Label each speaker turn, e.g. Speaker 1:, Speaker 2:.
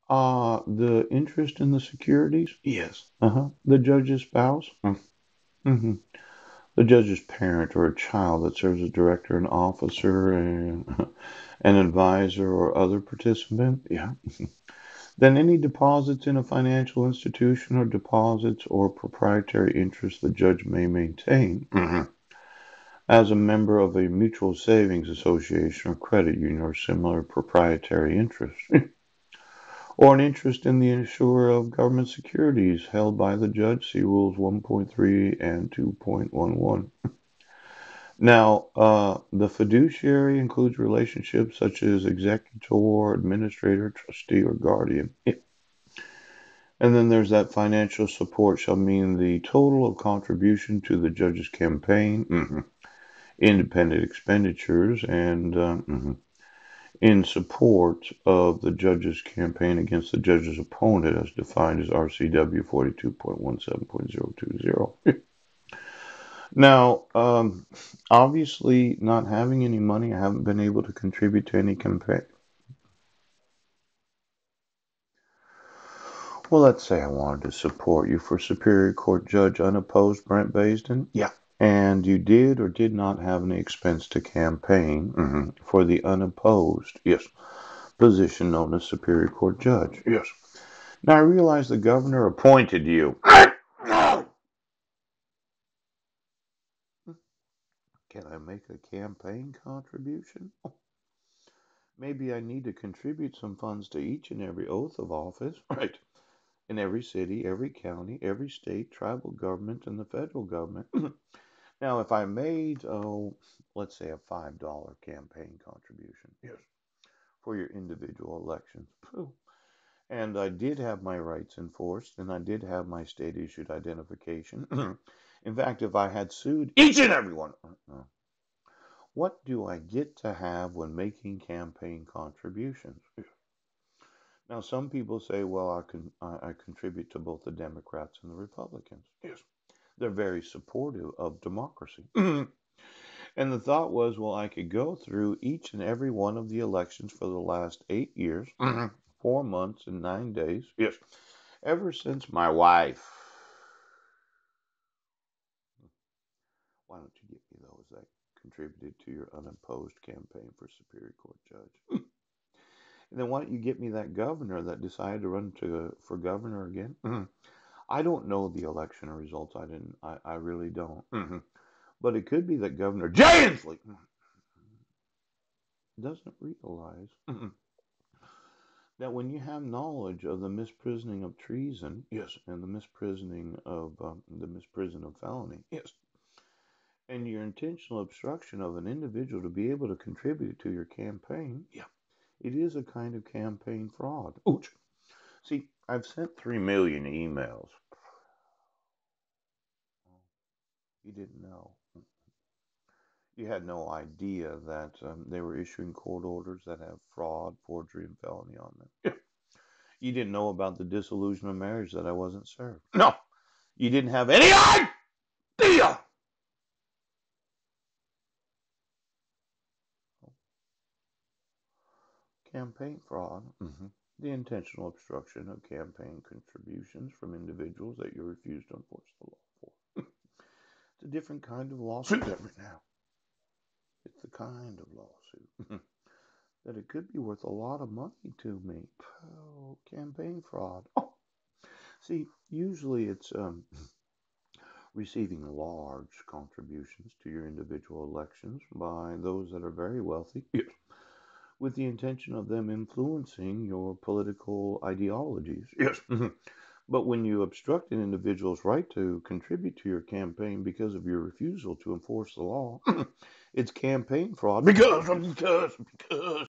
Speaker 1: The interest in the securities?
Speaker 2: Yes.
Speaker 1: The judge's spouse? Mm-hmm. The judge's parent or a child that serves as director, an officer, and an advisor or other participant? Yeah. Then any deposits in a financial institution or deposits or proprietary interest the judge may maintain as a member of a mutual savings association or credit union or similar proprietary interest, or an interest in the issuer of government securities held by the judge, see Rules 1.3 and 2.11. Now, the fiduciary includes relationships such as executor, administrator, trustee, or guardian. And then there's that financial support shall mean the total of contribution to the judge's campaign, independent expenditures, and in support of the judge's campaign against the judge's opponent as defined as RCW 42.17.020. Now, obviously, not having any money, I haven't been able to contribute to any campaign. Well, let's say I wanted to support you for Superior Court Judge unopposed Brent Baisden,
Speaker 2: Yeah.
Speaker 1: and you did or did not have any expense to campaign for the unopposed, yes, position known as Superior Court Judge.
Speaker 2: Yes.
Speaker 1: Now, I realize the governor appointed you.
Speaker 2: No.
Speaker 1: Can I make a campaign contribution? Maybe I need to contribute some funds to each and every oath of office, right? In every city, every county, every state, tribal government, and the federal government. Now, if I made, let's say a $5 campaign contribution
Speaker 2: Yes.
Speaker 1: for your individual elections, and I did have my rights enforced, and I did have my state issued identification. In fact, if I had sued each and every one, what do I get to have when making campaign contributions? Now, some people say, well, I contribute to both the Democrats and the Republicans.
Speaker 2: Yes.
Speaker 1: They're very supportive of democracy. And the thought was, well, I could go through each and every one of the elections for the last 8 years, 4 months, and 9 days,
Speaker 2: Yes.
Speaker 1: ever since my wife. Why don't you get me those that contributed to your unopposed campaign for Superior Court Judge? And then why don't you get me that governor that decided to run for governor again? I don't know the election results. I didn't. I really don't. But it could be that Governor Jay Inslee doesn't realize that when you have knowledge of the misprisioning of treason,
Speaker 2: Yes.
Speaker 1: and the misprison of felony,
Speaker 2: Yes.
Speaker 1: and your intentional obstruction of an individual to be able to contribute to your campaign,
Speaker 2: Yeah.
Speaker 1: it is a kind of campaign fraud.
Speaker 2: Ouch.
Speaker 1: See, I've sent 3 million emails. You didn't know. You had no idea that they were issuing court orders that have fraud, forgery, and felony on them.
Speaker 2: Yeah.
Speaker 1: You didn't know about the dissolution of marriage that I wasn't served.
Speaker 2: No.
Speaker 1: You didn't have any
Speaker 2: Idea.
Speaker 1: campaign fraud. The intentional obstruction of campaign contributions from individuals that you refuse to enforce the law for. It's a different kind of lawsuit
Speaker 2: Different now.
Speaker 1: It's the kind of lawsuit that it could be worth a lot of money to me. Oh, campaign fraud. Oh, see, usually it's receiving large contributions to your individual elections by those that are very wealthy
Speaker 2: Yes.
Speaker 1: with the intention of them influencing your political ideologies.
Speaker 2: Yes.
Speaker 1: But when you obstruct an individual's right to contribute to your campaign because of your refusal to enforce the law, it's campaign fraud.
Speaker 2: Because.